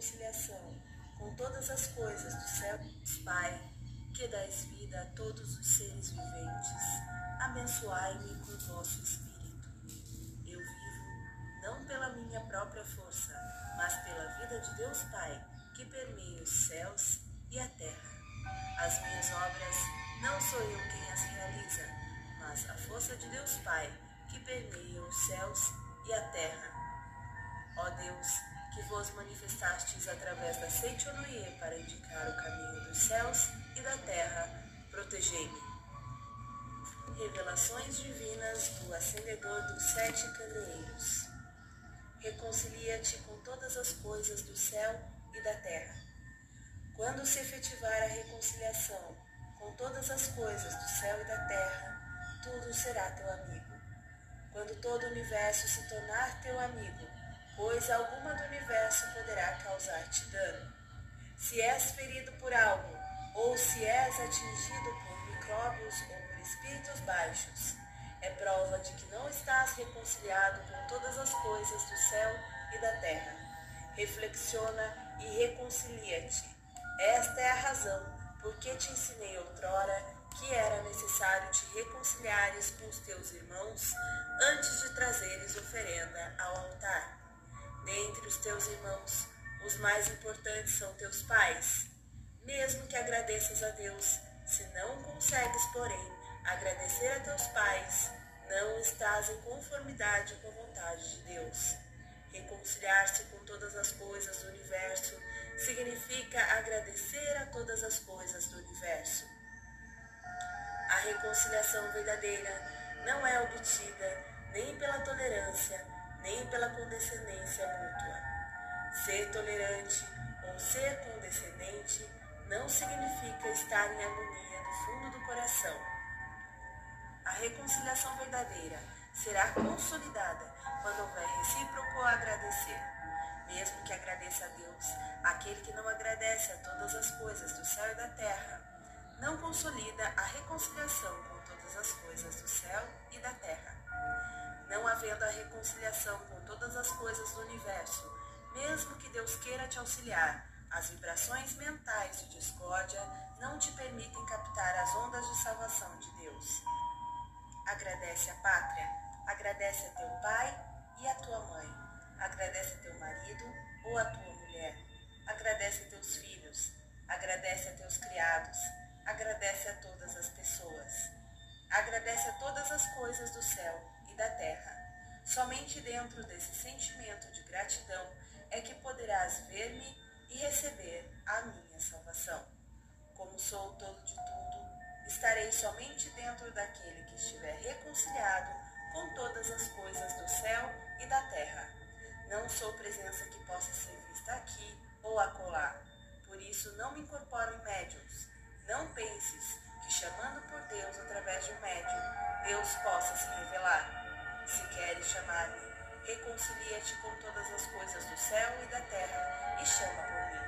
reconciliação com todas as coisas do céu. Pai, que dás vida a todos os seres viventes, abençoai-me com o vosso Espírito. Eu vivo não pela minha própria força, mas pela vida de Deus Pai, que permeia os céus e a terra. As minhas obras não sou eu quem as realiza, mas a força de Deus Pai, que permeia os céus e a terra. Ó Deus, que vos manifestastes através da Seichonoye para indicar o caminho dos céus e da terra, protegei-me. Revelações divinas do acendedor dos 7 candeeiros. Reconcilia-te com todas as coisas do céu e da terra. Quando se efetivar a reconciliação com todas as coisas do céu e da terra, tudo será teu amigo. Quando todo o universo se tornar teu amigo, coisa alguma do universo poderá causar-te dano. Se és ferido por algo, ou se és atingido por micróbios ou por espíritos baixos, é prova de que não estás reconciliado com todas as coisas do céu e da terra. Reflexiona e reconcilia-te. Esta é a razão por que te ensinei outrora que era necessário te reconciliares com os teus irmãos antes de trazeres oferenda ao altar. Dentre os teus irmãos, os mais importantes são teus pais. Mesmo que agradeças a Deus, se não consegues, porém, agradecer a teus pais, não estás em conformidade com a vontade de Deus. Reconciliar-se com todas as coisas do universo significa agradecer a todas as coisas do universo. A reconciliação verdadeira não é obtida nem pela tolerância, nem pela condescendência mútua. Ser tolerante ou ser condescendente não significa estar em harmonia do fundo do coração. A reconciliação verdadeira será consolidada quando houver recíproco agradecer. Mesmo que agradeça a Deus, aquele que não agradece a todas as coisas do céu e da terra, não consolida a reconciliação com todas as coisas do céu e da terra. Não havendo a reconciliação com todas as coisas do universo, mesmo que Deus queira te auxiliar, as vibrações mentais de discórdia não te permitem captar as ondas de salvação de Deus. Agradece a pátria, agradece a teu pai e a tua mãe, agradece a teu marido ou a tua mulher, agradece a teus filhos, agradece a teus criados, agradece a todas as pessoas, agradece a todas as coisas do céu e da terra. Somente dentro desse sentimento de gratidão é que poderás ver-me e receber a minha salvação. Como sou o todo de tudo, estarei somente dentro daquele que estiver reconciliado com todas as coisas do céu e da terra. Não sou presença que possa ser vista aqui ou acolá. Por isso não me incorporo em médiuns. Não penses que chamando por Deus através de um médium, Deus possa se revelar. Se queres chamar-me, reconcilia-te com todas as coisas do céu e da terra e chama por mim.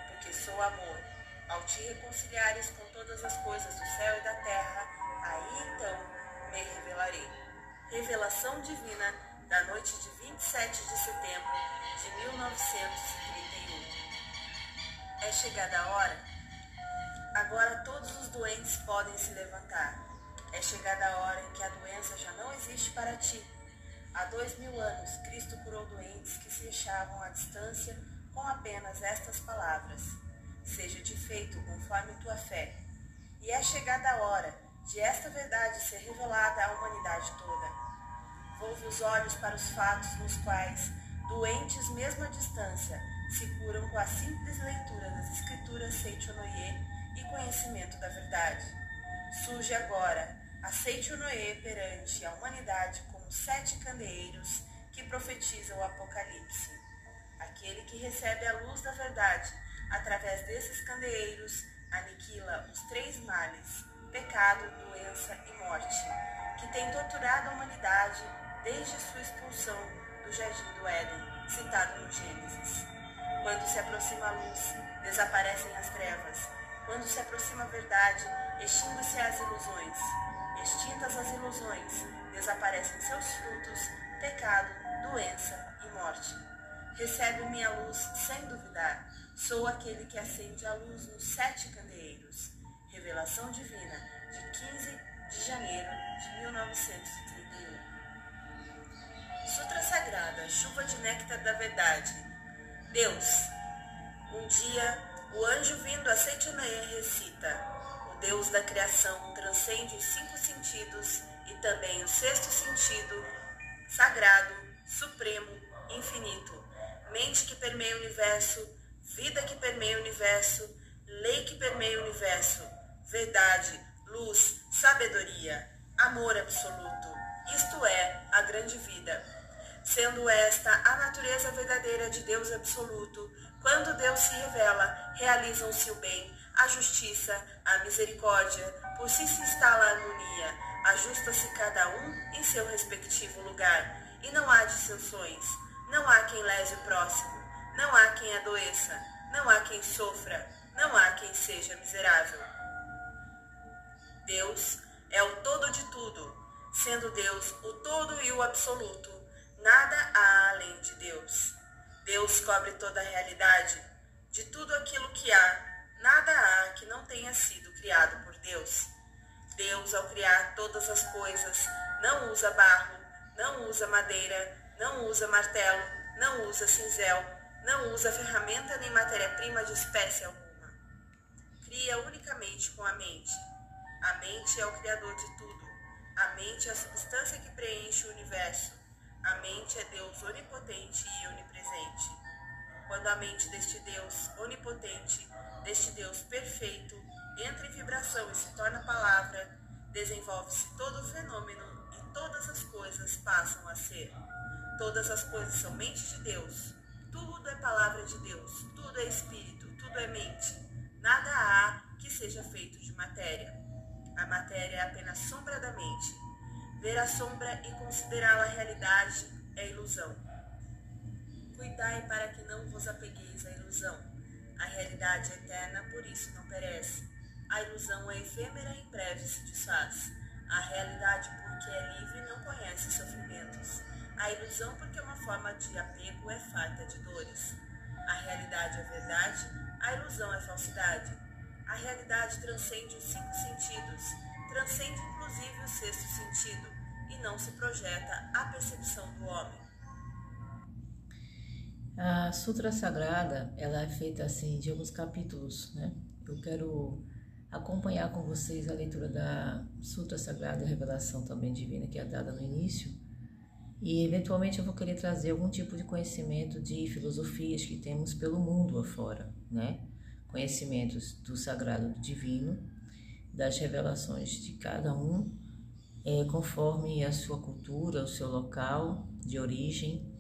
Porque sou amor. Ao te reconciliares com todas as coisas do céu e da terra, aí então me revelarei. Revelação divina da noite de 27 de setembro de 1931. É chegada a hora? Agora todos os doentes podem se levantar. É chegada a hora em que a doença já não existe para ti. Há 2000 anos, Cristo curou doentes que se achavam à distância com apenas estas palavras: seja-te feito conforme tua fé. E é chegada a hora de esta verdade ser revelada à humanidade toda. Volve os olhos para os fatos nos quais doentes, mesmo à distância, se curam com a simples leitura das Escrituras Seichonoye e conhecimento da verdade. Surge agora a Seichonoye perante a humanidade como 7 candeeiros que profetizam o Apocalipse. Aquele que recebe a luz da verdade através desses candeeiros aniquila os 3 males, pecado, doença e morte, que tem torturado a humanidade desde sua expulsão do Jardim do Éden, citado no Gênesis. Quando se aproxima a luz, desaparecem as trevas. Quando se aproxima a verdade, extingue-se as ilusões. Extintas as ilusões, desaparecem seus frutos, pecado, doença e morte. recebe minha luz sem duvidar. Sou aquele que acende a luz nos 7 candeeiros. Revelação divina, de 15 de janeiro de 1931. Sutra Sagrada, chuva de néctar da verdade. Deus, um dia, o anjo vindo a Seityonoye recita: o Deus da criação transcende os 5 sentidos e também o 6º sentido, sagrado, supremo, infinito. Mente que permeia o universo, vida que permeia o universo, lei que permeia o universo, verdade, luz, sabedoria, amor absoluto. Isto é a grande vida. Sendo esta a natureza verdadeira de Deus absoluto, quando Deus se revela, realizam-se o bem, a justiça, a misericórdia, por si se instala a harmonia, ajusta-se cada um em seu respectivo lugar, e não há dissensões, não há quem lese o próximo, não há quem adoeça, não há quem sofra, não há quem seja miserável. Deus é o todo de tudo, sendo Deus o todo e o absoluto, nada há além de Deus. Deus cobre toda a realidade. De tudo aquilo que há, nada há que não tenha sido criado por Deus. Deus, ao criar todas as coisas, não usa barro, não usa madeira, não usa martelo, não usa cinzel, não usa ferramenta nem matéria-prima de espécie alguma. Cria unicamente com a mente. A mente é o criador de tudo. A mente é a substância que preenche o universo. A mente é Deus onipotente e onipresente. Quando a mente deste Deus onipotente, deste Deus perfeito, entra em vibração e se torna palavra, desenvolve-se todo o fenômeno e todas as coisas passam a ser. Todas as coisas são mente de Deus. Tudo é palavra de Deus. Tudo é espírito. Tudo é mente. Nada há que seja feito de matéria. A matéria é apenas sombra da mente. Ver a sombra e considerá-la realidade é ilusão. Cuidai para que não vos apegueis à ilusão. A realidade é eterna, por isso não perece. A ilusão é efêmera e em breve se desfaz. A realidade, porque é livre, não conhece sofrimentos. A ilusão, porque é uma forma de apego, é farta de dores. A realidade é verdade, a ilusão é falsidade. A realidade transcende os 5 sentidos, transcende inclusive o 6º sentido, e não se projeta à percepção do homem. A Sutra Sagrada, ela é feita assim de alguns capítulos, né? Eu quero acompanhar com vocês a leitura da Sutra Sagrada, a revelação também divina que é dada no início, e eventualmente eu vou querer trazer algum tipo de conhecimento de filosofias que temos pelo mundo afora, né? Conhecimentos do sagrado, do divino, das revelações de cada um, conforme a sua cultura, o seu local de origem.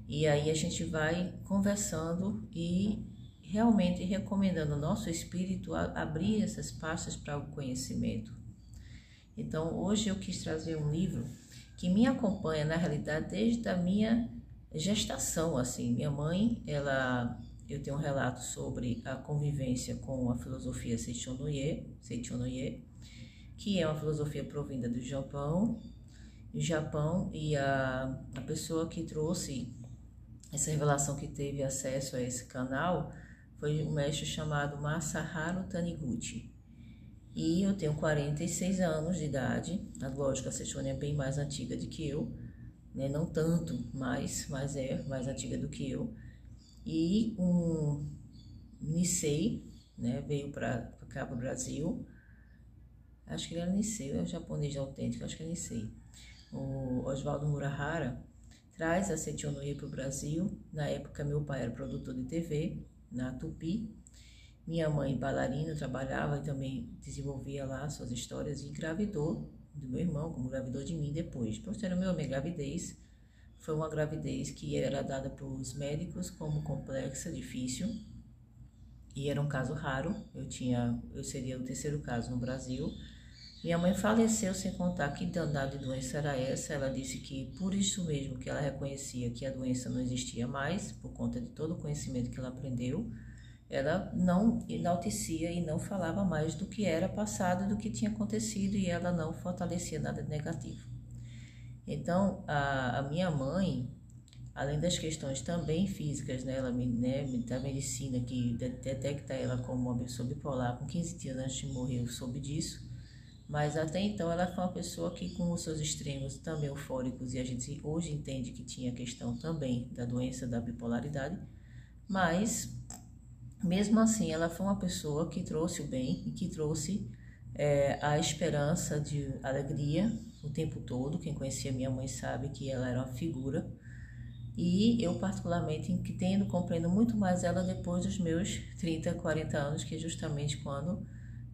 E aí a gente vai conversando e realmente recomendando ao nosso espírito abrir essas pastas para o conhecimento. Então hoje eu quis trazer um livro que me acompanha na realidade desde a minha gestação. Assim, minha mãe, eu tenho um relato sobre a convivência com a filosofia Seityonoye, que é uma filosofia provinda do Japão, e a pessoa que trouxe essa revelação, que teve acesso a esse canal, foi um mestre chamado Masaharu Taniguchi. E eu tenho 46 anos de idade. Lógico, a Seityonoye é bem mais antiga do que eu, né? Não tanto, mas é mais antiga do que eu. E um Nisei, né, veio para cá, para o Brasil. Acho que ele era Nisei, é um japonês autêntico, acho que é Nisei. O Oswaldo Murahara traz a Seityonoye para o Brasil. Na época, meu pai era produtor de TV, na Tupi. Minha mãe, bailarina, trabalhava e também desenvolvia lá suas histórias, e engravidou do meu irmão, como engravidou de mim depois. Posteriormente, minha gravidez foi uma gravidez que era dada pelos médicos como complexa, difícil, e era um caso raro. Eu seria o 3º caso no Brasil. Minha mãe faleceu sem contar que danada de doença era essa. Ela disse que por isso mesmo que ela reconhecia que a doença não existia mais, por conta de todo o conhecimento que ela aprendeu, ela não enaltecia e não falava mais do que era passado, do que tinha acontecido, e ela não fortalecia nada de negativo. Então, a minha mãe, além das questões também físicas, né, da medicina que detecta ela como uma pessoa bipolar, com 15 dias antes de morrer eu soube disso, mas até então ela foi uma pessoa que com os seus extremos também eufóricos, e a gente hoje entende que tinha a questão também da doença da bipolaridade, mas mesmo assim ela foi uma pessoa que trouxe o bem e que trouxe a esperança de alegria o tempo todo. Quem conhecia minha mãe sabe que ela era uma figura. E eu particularmente compreendo muito mais ela depois dos meus 30, 40 anos, que é justamente quando,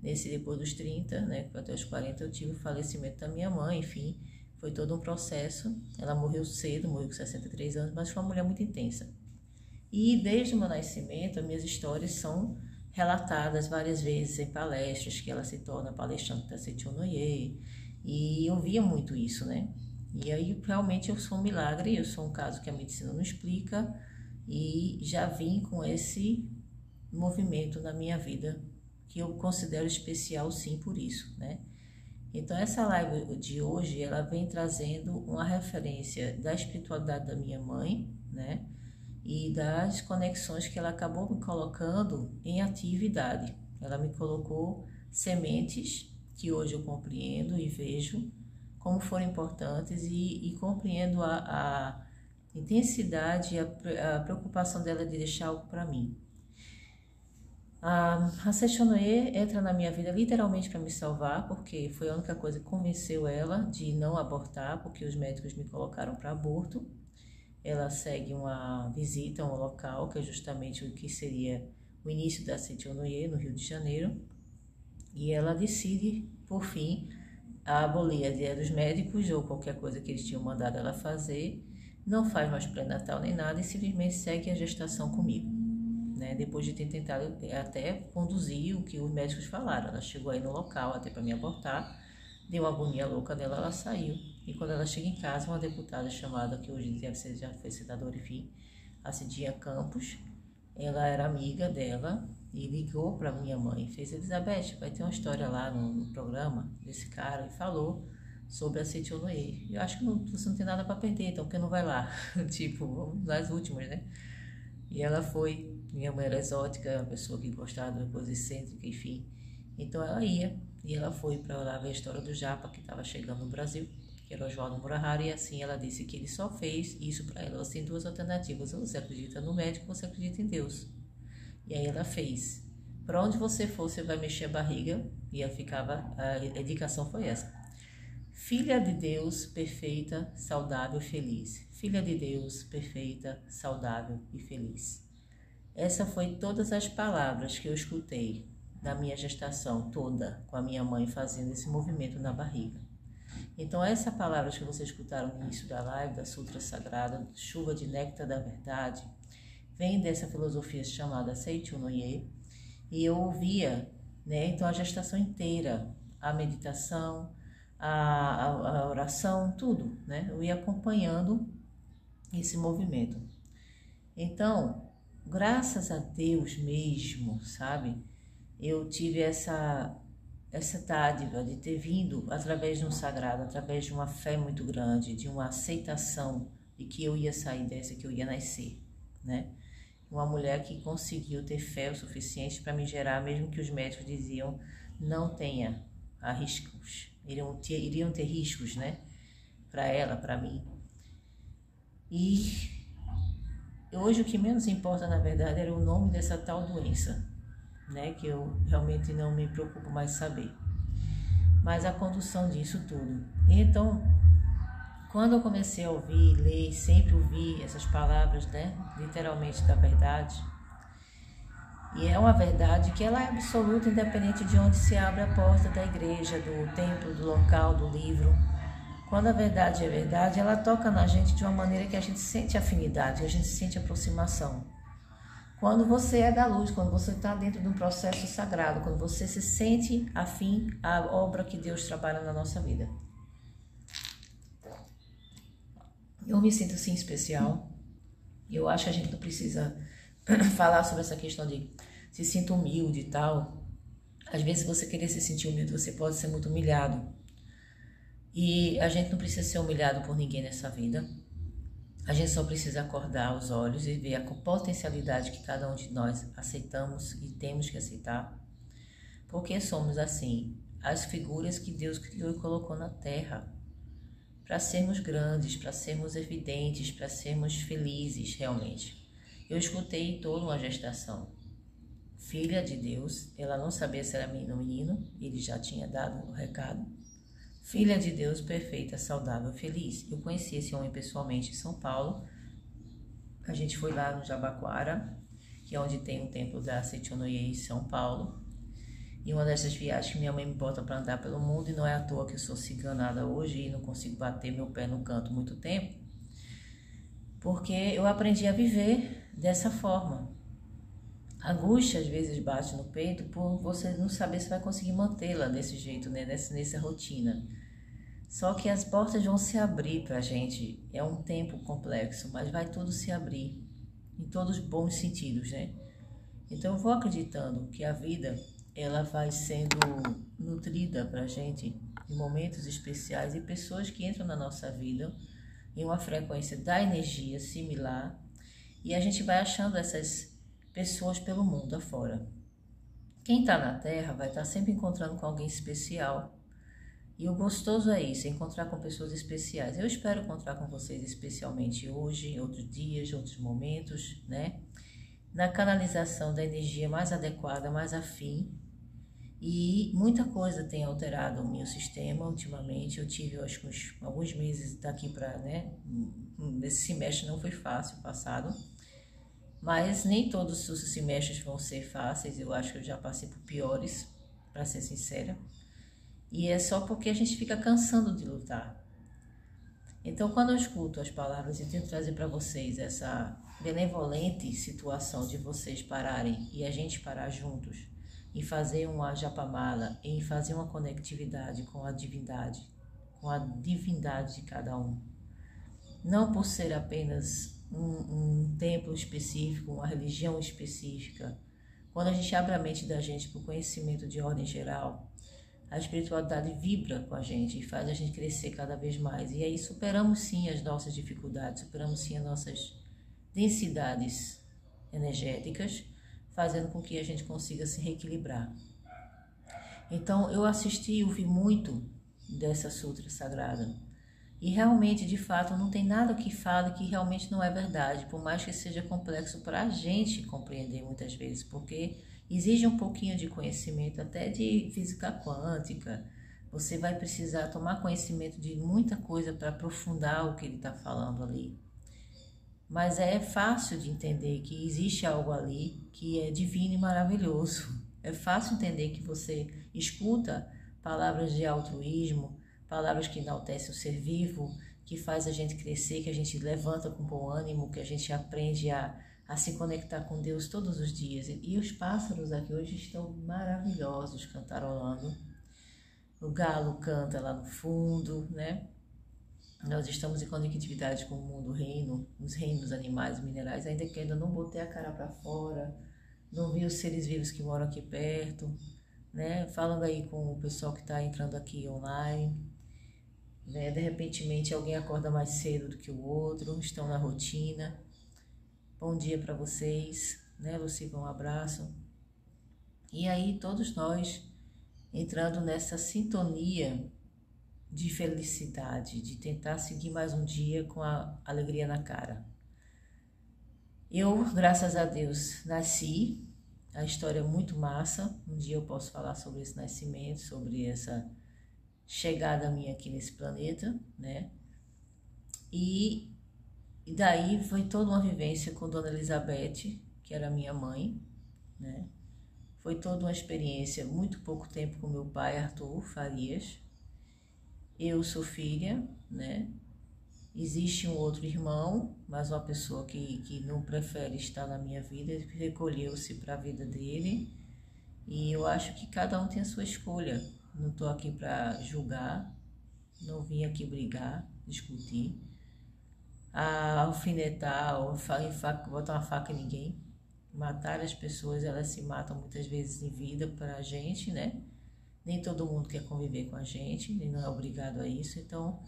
depois dos 30, né, até os 40, eu tive o falecimento da minha mãe, enfim, foi todo um processo. Ela morreu cedo, morreu com 63 anos, mas foi uma mulher muito intensa. E desde o meu nascimento, as minhas histórias são relatadas várias vezes em palestras, que ela se torna palestrante da Seitianoye, e eu via muito isso, né? E aí, realmente, eu sou um milagre, eu sou um caso que a medicina não explica, e já vim com esse movimento na minha vida, que eu considero especial, sim, por isso, né? Então, essa live de hoje, ela vem trazendo uma referência da espiritualidade da minha mãe, né? E das conexões que ela acabou me colocando em atividade. Ela me colocou sementes que hoje eu compreendo e vejo como foram importantes, e compreendo a intensidade e a preocupação dela de deixar algo para mim. A Seitianoye entra na minha vida literalmente para me salvar, porque foi a única coisa que convenceu ela de não abortar, porque os médicos me colocaram para aborto. Ela segue uma visita a um local, que é justamente o que seria o início da Seitianoye, no Rio de Janeiro, e ela decide, por fim, abolir a ideia dos médicos ou qualquer coisa que eles tinham mandado ela fazer, não faz mais pré-natal nem nada e simplesmente segue a gestação comigo, né? Depois de ter tentado até conduzir o que os médicos falaram. Ela chegou aí no local até para me abortar, deu uma agonia louca dela, ela saiu. E quando ela chega em casa, uma deputada chamada, que hoje deve ser, já foi senadora, enfim, a Cidinha Campos, ela era amiga dela e ligou para minha mãe, fez: Elizabeth, vai ter uma história lá no programa desse cara, e falou sobre a Seitianoye. Eu acho que você não tem nada para perder, então por que não vai lá? Tipo, vamos nas últimas, né? E ela foi. Minha mãe era exótica, uma pessoa que gostava de coisa excêntrica, enfim. Então ela ia, e ela foi para lá ver a história do Japa, que estava chegando no Brasil, que era o Oswaldo Murahara, e assim ela disse que ele só fez isso para ela. Ela tem duas alternativas: ou você acredita no médico, ou você acredita em Deus. E aí ela fez: para onde você for, você vai mexer a barriga. E ela ficava, a indicação foi essa: filha de Deus, perfeita, saudável, feliz. Filha de Deus, perfeita, saudável e feliz. Essa foi todas as palavras que eu escutei na minha gestação toda, com a minha mãe fazendo esse movimento na barriga. Então, essas palavras que vocês escutaram no início da live, da Sutra Sagrada, chuva de néctar da verdade, vem dessa filosofia chamada Seitianoye, e eu ouvia, né? Então, a gestação inteira, a meditação, a oração, tudo, né? Eu ia acompanhando esse movimento. Então, graças a Deus mesmo, sabe? Eu tive essa dádiva de ter vindo através de um sagrado, através de uma fé muito grande, de uma aceitação de que eu ia sair dessa, que eu ia nascer, né? Uma mulher que conseguiu ter fé o suficiente para me gerar, mesmo que os médicos diziam não tenha riscos, iriam ter riscos, né? Para ela, para mim. E hoje o que menos importa, na verdade, era o nome dessa tal doença, né? Que eu realmente não me preocupo mais saber. Mas a condução disso tudo. Então, quando eu comecei a ouvir, ler, sempre ouvi essas palavras, né? Literalmente da verdade. E é uma verdade que ela é absoluta, independente de onde se abre a porta da igreja, do templo, do local, do livro. Quando a verdade é verdade, ela toca na gente de uma maneira que a gente sente afinidade, que a gente sente aproximação. Quando você é da luz, quando você está dentro de um processo sagrado, quando você se sente afim à obra que Deus trabalha na nossa vida. Eu me sinto assim especial. Eu acho que a gente não precisa falar sobre essa questão de se sinta humilde e tal. Às vezes você querer se sentir humilde, você pode ser muito humilhado. E a gente não precisa ser humilhado por ninguém nessa vida. A gente só precisa acordar os olhos e ver a potencialidade que cada um de nós aceitamos e temos que aceitar. Porque somos assim, as figuras que Deus criou e colocou na Terra, para sermos grandes, para sermos evidentes, para sermos felizes realmente. Eu escutei toda uma gestação. Filha de Deus, ela não sabia se era menino ou menino, ele já tinha dado o recado. Filha de Deus, perfeita, saudável, feliz. Eu conheci esse homem pessoalmente em São Paulo. A gente foi lá no Jabaquara, que é onde tem o templo da Setionoye em São Paulo. E uma dessas viagens que minha mãe me bota para andar pelo mundo, e não é à toa que eu sou ciganada hoje e não consigo bater meu pé no canto muito tempo, porque eu aprendi a viver dessa forma. A angústia às vezes bate no peito por você não saber se vai conseguir mantê-la desse jeito, né? nessa rotina. Só que as portas vão se abrir para a gente. É um tempo complexo, mas vai tudo se abrir, em todos os bons sentidos, né? Então eu vou acreditando que a vida ela vai sendo nutrida para a gente em momentos especiais e pessoas que entram na nossa vida em uma frequência da energia similar, e a gente vai achando essas pessoas pelo mundo afora. Quem está na Terra vai estar sempre encontrando com alguém especial, e o gostoso é isso, é encontrar com pessoas especiais. Eu espero encontrar com vocês especialmente hoje, outros dias, outros momentos, né? Na canalização da energia mais adequada, mais afim. E muita coisa tem alterado o meu sistema ultimamente. Eu tive, eu acho que alguns meses daqui para, né? Esse semestre não foi fácil, passado. Mas nem todos os semestres vão ser fáceis. Eu acho que eu já passei por piores, para ser sincera. E é só porque a gente fica cansando de lutar. Então, quando eu escuto as palavras e tento trazer para vocês essa benevolente situação de vocês pararem e a gente parar juntos, em fazer uma japamala, em fazer uma conectividade com a divindade de cada um. Não por ser apenas um templo específico, uma religião específica. Quando a gente abre a mente da gente para o conhecimento de ordem geral, a espiritualidade vibra com a gente e faz a gente crescer cada vez mais. E aí superamos sim as nossas dificuldades, superamos sim as nossas densidades energéticas, fazendo com que a gente consiga se reequilibrar. Então, eu assisti e ouvi muito dessa sutra sagrada. E realmente, de fato, não tem nada que fale que realmente não é verdade, por mais que seja complexo para a gente compreender muitas vezes, porque exige um pouquinho de conhecimento, até de física quântica. Você vai precisar tomar conhecimento de muita coisa para aprofundar o que ele está falando ali. Mas é fácil de entender que existe algo ali que é divino e maravilhoso. É fácil entender que você escuta palavras de altruísmo, palavras que enaltecem o ser vivo, que faz a gente crescer, que a gente levanta com bom ânimo, que a gente aprende a se conectar com Deus todos os dias. E os pássaros aqui hoje estão maravilhosos, cantarolando. O galo canta lá no fundo, né? Nós estamos em conectividade com o mundo, o reino, os reinos animais, minerais, ainda que ainda não botei a cara para fora, não vi os seres vivos que moram aqui perto, né? Falando aí com o pessoal que está entrando aqui online, né? De repente alguém acorda mais cedo do que o outro, estão na rotina. Bom dia para vocês, né, Luciva? Um abraço. E aí todos nós entrando nessa sintonia de felicidade, de tentar seguir mais um dia com a alegria na cara. Eu, graças a Deus, nasci, a história é muito massa, um dia eu posso falar sobre esse nascimento, sobre essa chegada minha aqui nesse planeta, né? E daí foi toda uma vivência com Dona Elizabeth, que era minha mãe, né? Foi toda uma experiência, muito pouco tempo com meu pai, Arthur Farias. Eu sou filha, né? Existe um outro irmão, mas uma pessoa que não prefere estar na minha vida, ele recolheu-se para a vida dele. E eu acho que cada um tem a sua escolha. Não estou aqui para julgar, não vim aqui brigar, discutir, alfinetar ou botar uma faca em ninguém. Matar as pessoas, elas se matam muitas vezes em vida para a gente, né? Nem todo mundo quer conviver com a gente, e não é obrigado a isso. Então,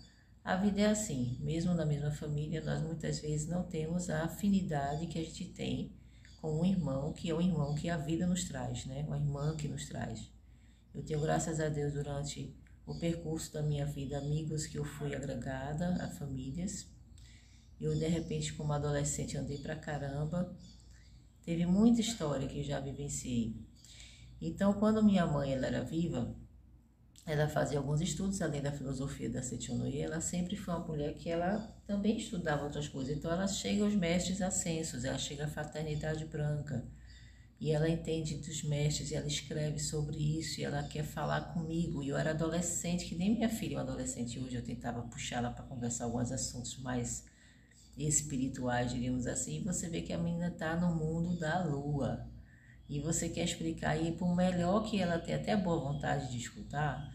A vida é assim, mesmo na mesma família, nós muitas vezes não temos a afinidade que a gente tem com um irmão, que é o irmão que a vida nos traz, né? Uma irmã que nos traz. Eu tenho, graças a Deus, durante o percurso da minha vida, amigos que eu fui agregada a famílias. Eu, de repente, como adolescente, andei pra caramba. Teve muita história que eu já vivenciei. Então, quando minha mãe ela era viva, ela fazia alguns estudos, além da filosofia da Sechonoye, ela sempre foi uma mulher que ela também estudava outras coisas. Então, ela chega aos mestres ascensos, ela chega à fraternidade branca, e ela entende dos mestres, e ela escreve sobre isso, e ela quer falar comigo. E eu era adolescente, que nem minha filha é uma adolescente hoje, eu tentava puxar ela para conversar alguns assuntos mais espirituais, diríamos assim, e você vê que a menina está no mundo da lua. E você quer explicar, e por melhor que ela tenha até boa vontade de escutar,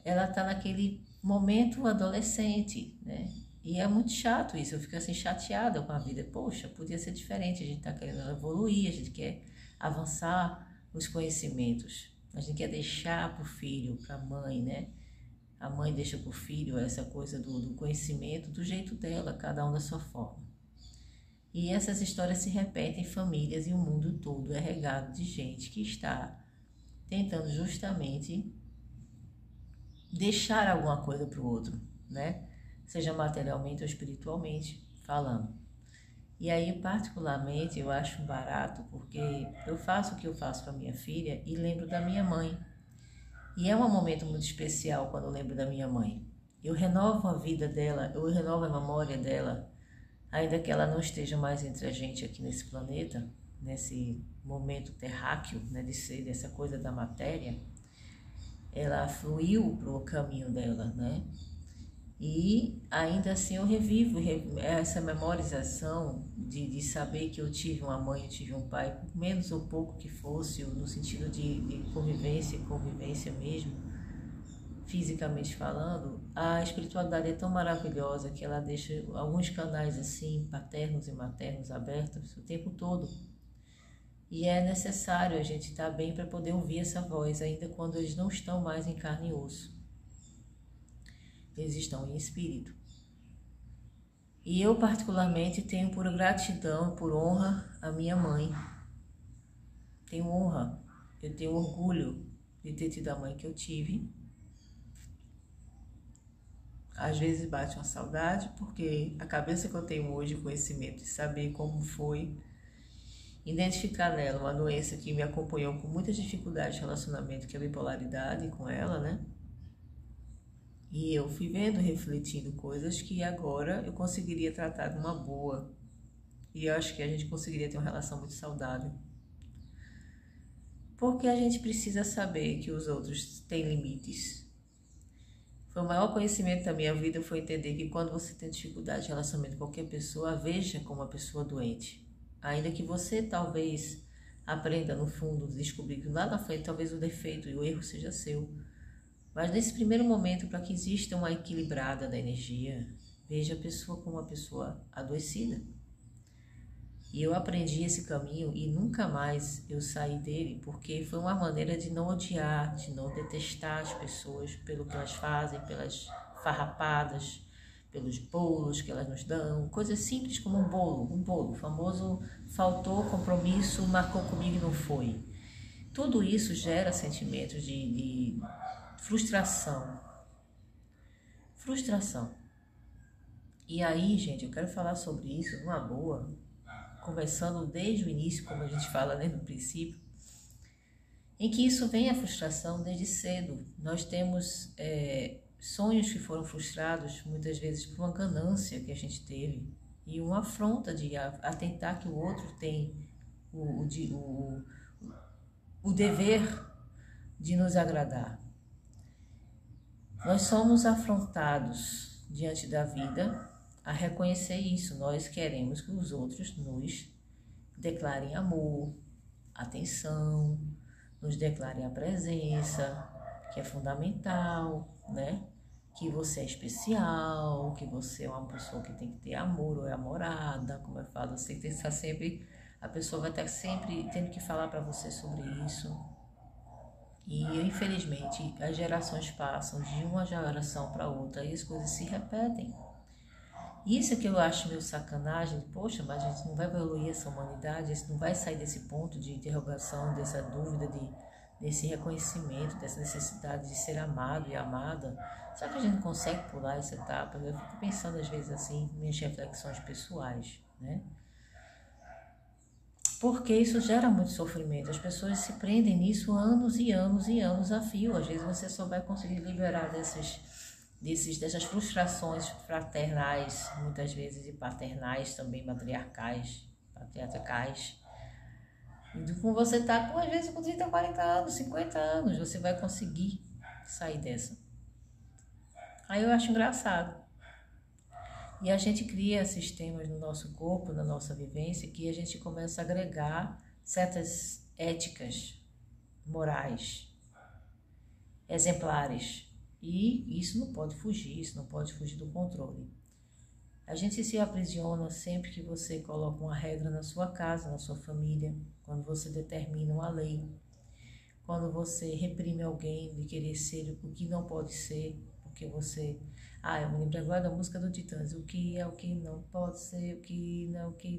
ela está naquele momento adolescente, né? E é muito chato isso, eu fico assim chateada com a vida. Poxa, podia ser diferente, a gente está querendo evoluir, a gente quer avançar os conhecimentos. A gente quer deixar para o filho, para a mãe, né? A mãe deixa para o filho essa coisa do conhecimento do jeito dela, cada um da sua forma. E essas histórias se repetem em famílias, e o mundo todo é regado de gente que está tentando justamente deixar alguma coisa para o outro, né? Seja materialmente ou espiritualmente falando. E aí, particularmente, eu acho barato, porque eu faço o que eu faço para minha filha e lembro da minha mãe. E é um momento muito especial quando eu lembro da minha mãe. Eu renovo a vida dela, eu renovo a memória dela, ainda que ela não esteja mais entre a gente aqui nesse planeta, nesse momento terráqueo, né, de ser dessa coisa da matéria. Ela fluiu para o caminho dela, né? E ainda assim eu revivo essa memorização de saber que eu tive uma mãe, eu tive um pai, por menos ou pouco que fosse, no sentido de convivência mesmo, fisicamente falando. A espiritualidade é tão maravilhosa que ela deixa alguns canais assim, paternos e maternos, abertos o tempo todo. E é necessário a gente estar bem para poder ouvir essa voz, ainda quando eles não estão mais em carne e osso. Eles estão em espírito. E eu, particularmente, tenho por gratidão, por honra, a minha mãe. Tenho honra, eu tenho orgulho de ter tido a mãe que eu tive. Às vezes bate uma saudade, porque a cabeça que eu tenho hoje, o conhecimento de saber como foi, identificar nela uma doença que me acompanhou com muitas dificuldades de relacionamento, que é a bipolaridade com ela, né? E eu fui vendo, refletindo coisas que agora eu conseguiria tratar de uma boa. E eu acho que a gente conseguiria ter uma relação muito saudável. Porque a gente precisa saber que os outros têm limites. Foi o maior conhecimento da minha vida, foi entender que quando você tem dificuldade de relacionamento com qualquer pessoa, a veja como uma pessoa doente. Ainda que você talvez aprenda no fundo, descobrir que lá na frente talvez o defeito e o erro seja seu. Mas nesse primeiro momento, para que exista uma equilibrada da energia, veja a pessoa como uma pessoa adoecida. E eu aprendi esse caminho e nunca mais eu saí dele, porque foi uma maneira de não odiar, de não detestar as pessoas pelo que elas fazem, pelas farrapadas, pelos bolos que elas nos dão, coisas simples como um bolo, o famoso faltou compromisso, marcou comigo e não foi. Tudo isso gera sentimentos de frustração. E aí, gente, eu quero falar sobre isso numa boa, começando desde o início, como a gente fala, né, no princípio, em que isso vem a frustração desde cedo. Nós temos sonhos que foram frustrados, muitas vezes por uma ganância que a gente teve, e uma afronta de atentar que o outro tem o dever de nos agradar. Nós somos afrontados diante da vida a reconhecer isso. Nós queremos que os outros nos declarem amor, atenção, nos declarem a presença, que é fundamental, né? Que você é especial, que você é uma pessoa que tem que ter amor ou é amorada, como eu falo, você tem que estar sempre, a pessoa vai estar sempre tendo que falar para você sobre isso. E, infelizmente, as gerações passam de uma geração para outra e as coisas se repetem. Isso é que eu acho meio sacanagem. Poxa, mas a gente não vai evoluir essa humanidade, a gente não vai sair desse ponto de interrogação, dessa dúvida, desse reconhecimento, dessa necessidade de ser amado e amada. Será que a gente não consegue pular essa etapa? Eu fico pensando às vezes assim, minhas reflexões pessoais, né? Porque isso gera muito sofrimento. As pessoas se prendem nisso anos e anos e anos a fio. Às vezes você só vai conseguir liberar dessas frustrações fraternais, muitas vezes, e paternais também, matriarcais, patriarcais. E como você está, às vezes, com 30, 40 anos, 50 anos, você vai conseguir sair dessa. Aí eu acho engraçado. E a gente cria sistemas no nosso corpo, na nossa vivência, que a gente começa a agregar certas éticas, morais, exemplares. E isso não pode fugir, isso não pode fugir do controle. A gente se aprisiona sempre que você coloca uma regra na sua casa, na sua família, quando você determina uma lei, quando você reprime alguém de querer ser o que não pode ser, porque você... eu me lembro agora da música do Titãs, o que é o que não pode ser, o que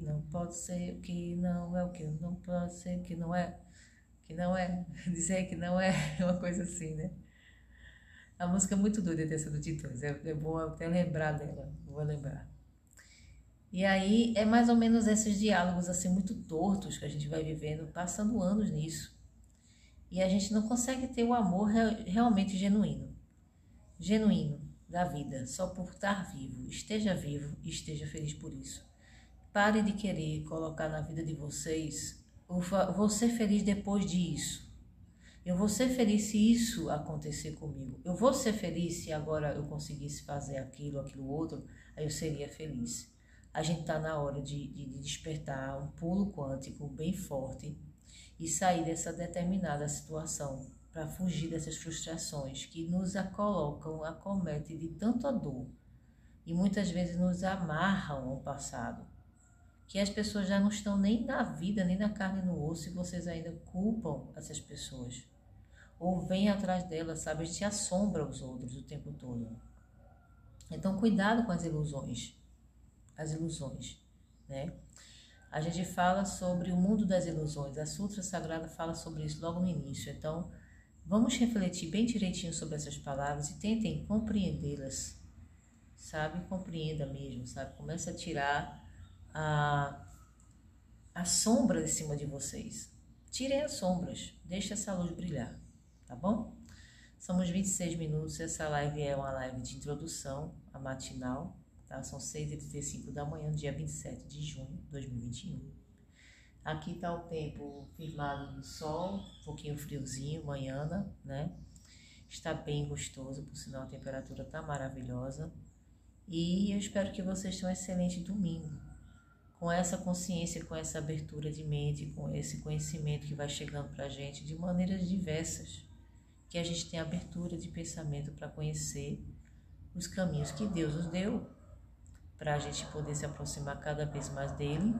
não pode ser, o que não é o que não pode ser, o que não é, dizer que não é, uma coisa assim, né? A música é muito doida dessa do Titãs, é bom até lembrar dela, vou lembrar. E aí é mais ou menos esses diálogos assim muito tortos que a gente vai vivendo, passando anos nisso. E a gente não consegue ter o amor realmente genuíno da vida, só por estar vivo. Esteja vivo e esteja feliz por isso. Pare de querer colocar na vida de vocês, vou ser feliz depois disso. Eu vou ser feliz se isso acontecer comigo. Eu vou ser feliz se agora eu conseguisse fazer aquilo outro, aí eu seria feliz. A gente está na hora de despertar um pulo quântico bem forte e sair dessa determinada situação para fugir dessas frustrações que nos acometem de tanta dor e muitas vezes nos amarram ao passado. Que as pessoas já não estão nem na vida, nem na carne e no osso e vocês ainda culpam essas pessoas. Ou vêm atrás delas, sabe? A gente assombra os outros o tempo todo. Então, cuidado com as ilusões, né? A gente fala sobre o mundo das ilusões, a Sutra Sagrada fala sobre isso logo no início. Então, vamos refletir bem direitinho sobre essas palavras e tentem compreendê-las, sabe? Compreenda mesmo, sabe? Comece a tirar a sombra de cima de vocês. Tirem as sombras, deixe essa luz brilhar, tá bom? Somos 26 minutos, essa live é uma live de introdução, a matinal, tá? São 6h35 da manhã, dia 27 de junho de 2021. Aqui tá o tempo firmado do sol, um pouquinho friozinho, manhã, né? Está bem gostoso, por sinal a temperatura tá maravilhosa. E eu espero que vocês tenham um excelente domingo, com essa consciência, com essa abertura de mente, com esse conhecimento que vai chegando pra gente de maneiras diversas, que a gente tem abertura de pensamento para conhecer os caminhos que Deus nos deu, para a gente poder se aproximar cada vez mais dele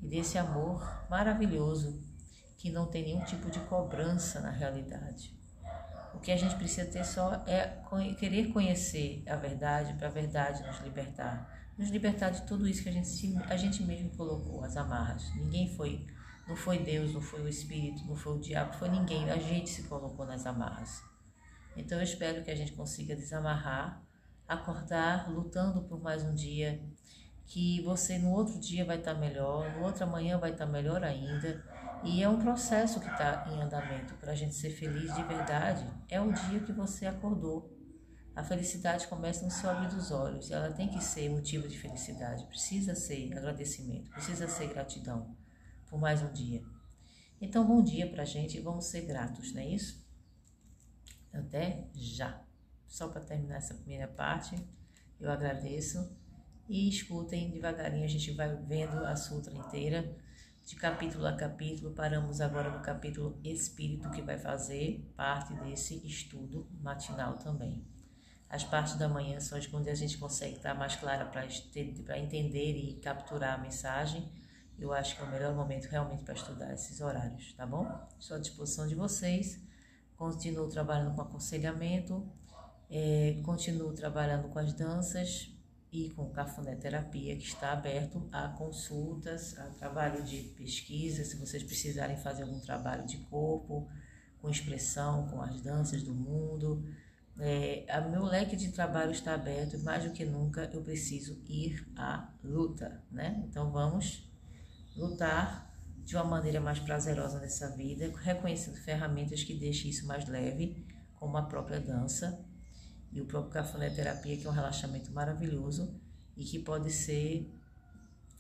e desse amor maravilhoso que não tem nenhum tipo de cobrança na realidade. O que a gente precisa ter só é querer conhecer a verdade, para a verdade nos libertar de tudo isso que a gente mesmo colocou, as amarras. Não foi Deus, não foi o Espírito, não foi o diabo, foi ninguém, a gente se colocou nas amarras. Então eu espero que a gente consiga desamarrar, acordar lutando por mais um dia, que você no outro dia vai estar melhor, no outro amanhã vai estar melhor ainda. E é um processo que está em andamento. Para a gente ser feliz de verdade, é o dia que você acordou. A felicidade começa no seu abrir dos olhos. E ela tem que ser motivo de felicidade. Precisa ser agradecimento, precisa ser gratidão por mais um dia. Então, bom dia para a gente e vamos ser gratos, não é isso? Até já. Só para terminar essa primeira parte, eu agradeço. E escutem devagarinho, a gente vai vendo a sutra inteira, de capítulo a capítulo. Paramos agora no capítulo Espírito, que vai fazer parte desse estudo matinal também. As partes da manhã são as onde a gente consegue estar mais clara para entender e capturar a mensagem. Eu acho que é o melhor momento realmente para estudar esses horários, tá bom? Estou à disposição de vocês. continuo trabalhando com aconselhamento, continuo trabalhando com as danças e com cafuné terapia, que está aberto a consultas, a trabalho de pesquisa, se vocês precisarem fazer algum trabalho de corpo, com expressão, com as danças do mundo. Meu leque de trabalho está aberto e mais do que nunca eu preciso ir à luta, né? Então vamos lutar de uma maneira mais prazerosa nessa vida, reconhecendo ferramentas que deixem isso mais leve, como a própria dança e o próprio cafuné terapia, que é um relaxamento maravilhoso e que pode ser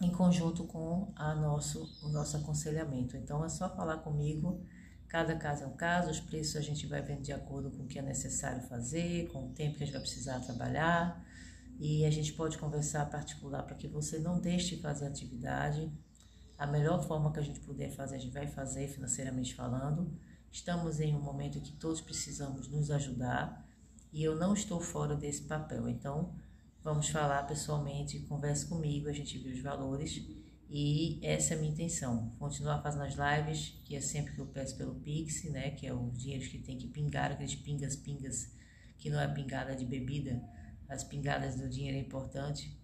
em conjunto com o nosso aconselhamento. Então é só falar comigo, cada caso é um caso, os preços a gente vai vendo de acordo com o que é necessário fazer, com o tempo que a gente vai precisar trabalhar, e a gente pode conversar particular para que você não deixe de fazer atividade. A melhor forma que a gente puder fazer, a gente vai fazer financeiramente falando. Estamos em um momento em que todos precisamos nos ajudar, e eu não estou fora desse papel, então vamos falar pessoalmente, converse comigo, a gente vê os valores e essa é a minha intenção, continuar fazendo as lives, que é sempre que eu peço pelo Pix, né, que é os dinheiros que tem que pingar, aqueles pingas, que não é pingada de bebida, as pingadas do dinheiro é importante,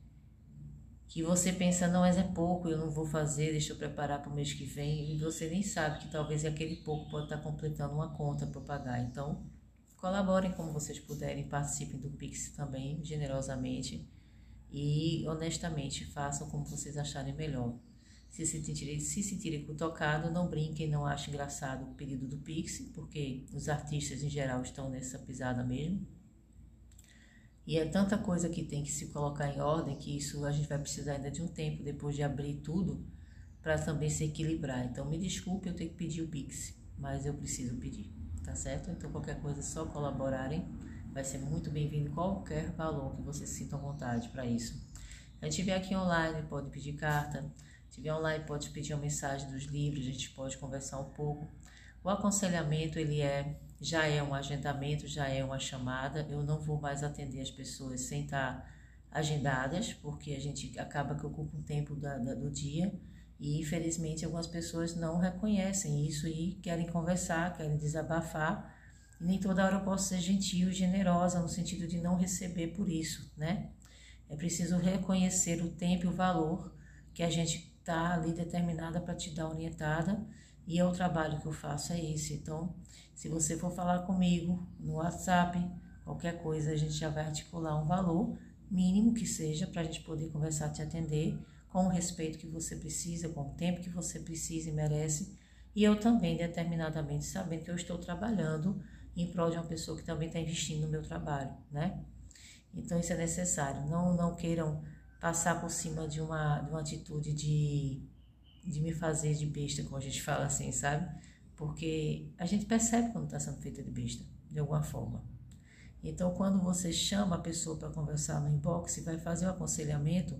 que você pensa, não, mas é pouco, eu não vou fazer, deixa eu preparar para o mês que vem, e você nem sabe que talvez aquele pouco pode estar completando uma conta para pagar, então colaborem como vocês puderem, participem do Pix também, generosamente e honestamente, façam como vocês acharem melhor. Se sentirem tocados, não brinquem, não achem engraçado o pedido do Pix, porque os artistas em geral estão nessa pisada mesmo. E é tanta coisa que tem que se colocar em ordem, que isso a gente vai precisar ainda de um tempo, depois de abrir tudo, para também se equilibrar. Então me desculpe, eu tenho que pedir o Pix, mas eu preciso pedir. Tá certo? Então qualquer coisa, só colaborarem, vai ser muito bem-vindo qualquer valor que vocês sintam vontade para isso. Se a gente estiver aqui online, pode pedir carta, se estiver online, pode pedir uma mensagem dos livros, a gente pode conversar um pouco. O aconselhamento, ele já é um agendamento, já é uma chamada, eu não vou mais atender as pessoas sem estar agendadas, porque a gente acaba que ocupa um tempo do dia, e infelizmente algumas pessoas não reconhecem isso e querem conversar, querem desabafar, e nem toda hora eu posso ser gentil e generosa no sentido de não receber por isso, né? É preciso reconhecer o tempo e o valor que a gente está ali determinada para te dar orientada, e é o trabalho que eu faço é esse. Então, se você for falar comigo no WhatsApp, qualquer coisa, a gente já vai articular um valor mínimo que seja para a gente poder conversar, te atender com o respeito que você precisa, com o tempo que você precisa e merece, e eu também determinadamente sabendo que eu estou trabalhando em prol de uma pessoa que também está investindo no meu trabalho, né? Então isso é necessário, não queiram passar por cima de uma atitude de me fazer de besta, como a gente fala assim, sabe? Porque a gente percebe quando está sendo feita de besta, de alguma forma. Então quando você chama a pessoa para conversar no inbox e vai fazer o aconselhamento,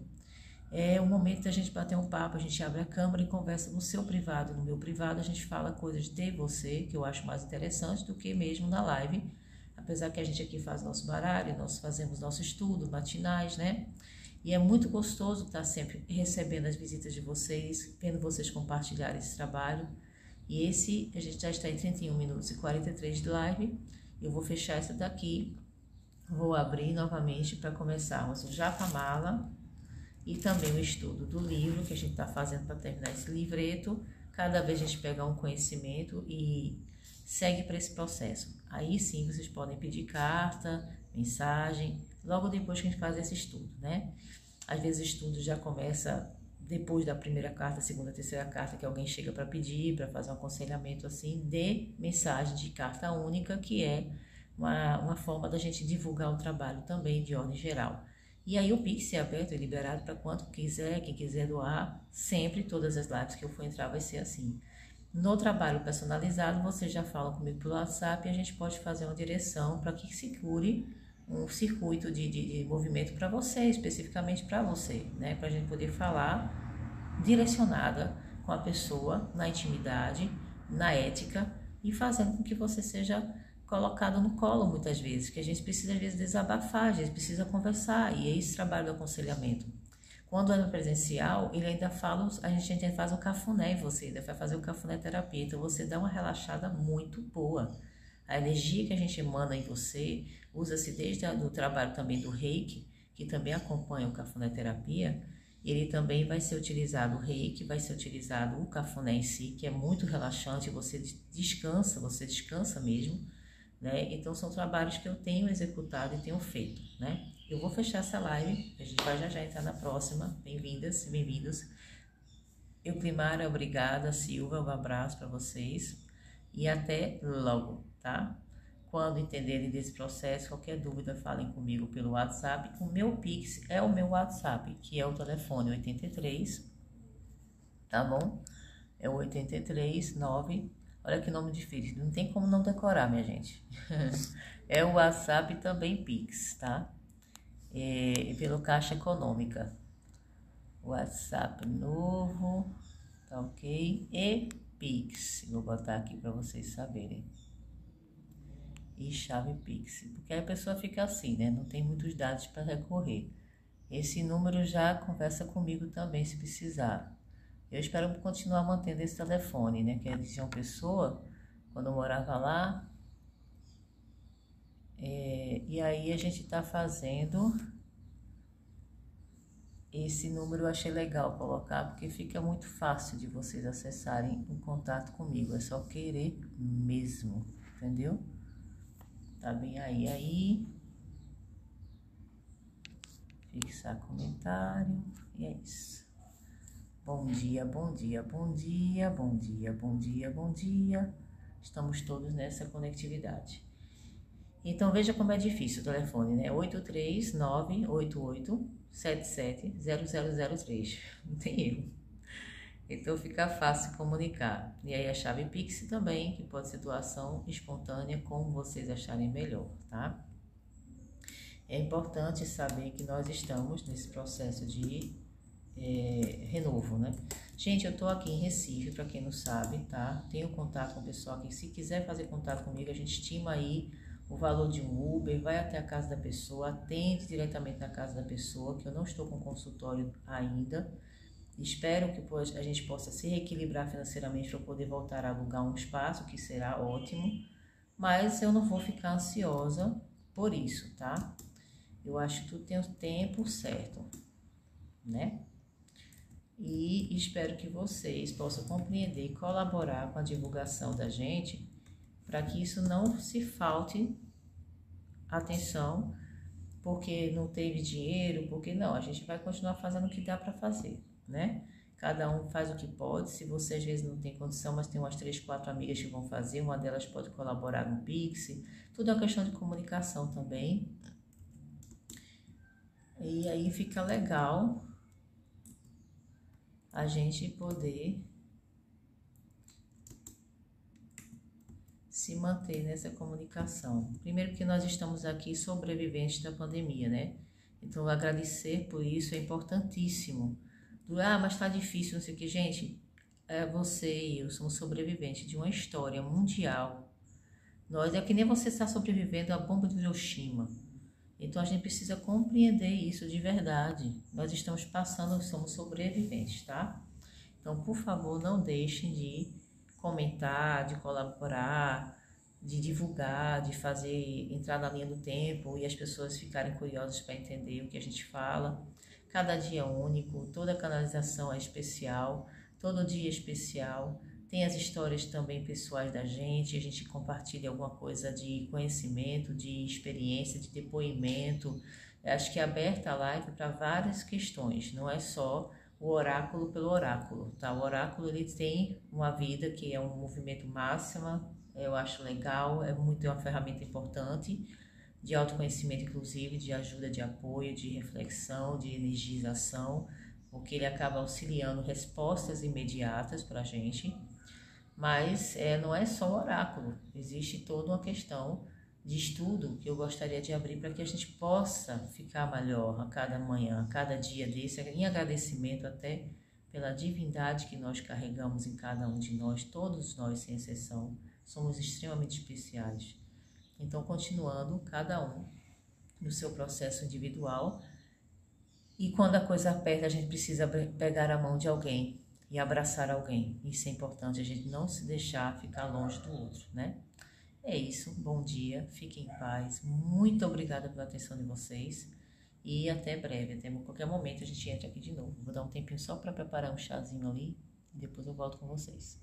é o momento da gente bater um papo, a gente abre a câmera e conversa no seu privado. No meu privado a gente fala coisas de você, que eu acho mais interessante do que mesmo na live, apesar que a gente aqui faz nosso baralho, nós fazemos nosso estudo, matinais, né? E é muito gostoso estar sempre recebendo as visitas de vocês, vendo vocês compartilharem esse trabalho. E a gente já está em 31 minutos e 43 de live, eu vou fechar essa daqui, vou abrir novamente para começarmos o Japamala, e também o estudo do livro que a gente está fazendo para terminar esse livreto. Cada vez a gente pega um conhecimento e segue para esse processo. Aí sim vocês podem pedir carta, mensagem, logo depois que a gente faz esse estudo, né? Às vezes o estudo já começa depois da primeira carta, segunda, terceira carta, que alguém chega para pedir, para fazer um aconselhamento assim, de mensagem de carta única, que é uma forma da gente divulgar o trabalho também de ordem geral. E aí o Pix é aberto e liberado para quanto quiser, quem quiser doar, sempre, todas as lives que eu for entrar vai ser assim. No trabalho personalizado, você já fala comigo pelo WhatsApp e a gente pode fazer uma direção para que se cure um circuito de movimento para você, especificamente para você, né? Para a gente poder falar direcionada com a pessoa, na intimidade, na ética e fazendo com que você seja colocado no colo muitas vezes, que a gente precisa às vezes desabafar, a gente precisa conversar, e é esse trabalho do aconselhamento. Quando é no presencial, ele ainda fala, a gente ainda faz o cafuné em você, ainda vai fazer o cafuné terapia, então você dá uma relaxada muito boa. A energia que a gente emana em você usa-se desde o trabalho também do Reiki, que também acompanha o Cafuné Terapia. Ele também vai ser utilizado o Reiki, vai ser utilizado o Cafuné em si, que é muito relaxante, você descansa mesmo, né? Então são trabalhos que eu tenho executado e tenho feito, né? Eu vou fechar essa live, a gente vai já entrar na próxima. Bem-vindas e bem-vindos. Euclimara, obrigada. Silva, um abraço para vocês e até logo, tá? Quando entenderem desse processo, qualquer dúvida, falem comigo pelo WhatsApp. O meu Pix é o meu WhatsApp, que é o telefone 83, tá bom? É o 839. Olha que nome difícil, não tem como não decorar, minha gente. É o WhatsApp também Pix, tá? Pelo Caixa Econômica. WhatsApp novo, tá ok? E Pix, vou botar aqui para vocês saberem. E chave Pix, porque aí a pessoa fica assim, né? Não tem muitos dados para recorrer. Esse número já conversa comigo também, se precisar. Eu espero continuar mantendo esse telefone, né? Que é de João Pessoa, quando eu morava lá. E aí a gente tá fazendo... Esse número eu achei legal colocar, porque fica muito fácil de vocês acessarem o contato comigo. É só querer mesmo, entendeu? Tá bem aí. Fixar comentário. E é isso. Bom dia, bom dia, bom dia, bom dia, bom dia, bom dia. Estamos todos nessa conectividade. Então veja como é difícil o telefone, né? 83988770003. Não tem erro. Então fica fácil comunicar. E aí a chave Pix também, que pode ser doação espontânea, como vocês acharem melhor, tá? É importante saber que nós estamos nesse processo de renovo, né? Gente, eu tô aqui em Recife, para quem não sabe, tá? Tenho contato com o pessoal aqui. Se quiser fazer contato comigo, a gente estima aí o valor de um Uber, vai até a casa da pessoa, atende diretamente na casa da pessoa, que eu não estou com consultório ainda. Espero que a gente possa se reequilibrar financeiramente para poder voltar a alugar um espaço, que será ótimo. Mas eu não vou ficar ansiosa por isso, tá? Eu acho que tudo tem o tempo certo, né? E espero que vocês possam compreender e colaborar com a divulgação da gente, para que isso não se falte atenção, porque não teve dinheiro, porque não, a gente vai continuar fazendo o que dá para fazer, né? Cada um faz o que pode. Se você às vezes não tem condição, mas tem umas 3, 4 amigas que vão fazer, uma delas pode colaborar no Pix, tudo é uma questão de comunicação também. E aí fica legal a gente poder se manter nessa comunicação. Primeiro porque nós estamos aqui sobreviventes da pandemia, né? Então agradecer por isso é importantíssimo. Mas tá difícil, não sei o que. Gente, você e eu somos sobreviventes de uma história mundial. Nós é que nem você está sobrevivendo à bomba de Hiroshima. Então a gente precisa compreender isso de verdade. Nós estamos passando, somos sobreviventes, tá? Então, por favor, não deixem de comentar, de colaborar, de divulgar, de fazer entrar na linha do tempo e as pessoas ficarem curiosas para entender o que a gente fala. Cada dia é único, toda canalização é especial, todo dia é especial. Tem as histórias também pessoais da gente, a gente compartilha alguma coisa de conhecimento, de experiência, de depoimento. Eu acho que é aberta a live para várias questões, não é só o oráculo pelo oráculo, tá? O oráculo ele tem uma vida que é um movimento máximo, eu acho legal, é uma ferramenta importante de autoconhecimento, inclusive, de ajuda, de apoio, de reflexão, de energização, porque ele acaba auxiliando respostas imediatas para a gente. Mas não é só o oráculo, existe toda uma questão de estudo que eu gostaria de abrir para que a gente possa ficar melhor a cada manhã, a cada dia desse, em agradecimento até pela divindade que nós carregamos em cada um de nós, todos nós, sem exceção, somos extremamente especiais. Então, continuando, cada um no seu processo individual, e quando a coisa aperta, a gente precisa pegar a mão de alguém e abraçar alguém. Isso é importante, a gente não se deixar ficar longe do outro, né? É isso, bom dia, fiquem em paz, muito obrigada pela atenção de vocês e até breve, até qualquer momento a gente entra aqui de novo. Vou dar um tempinho só para preparar um chazinho ali e depois eu volto com vocês.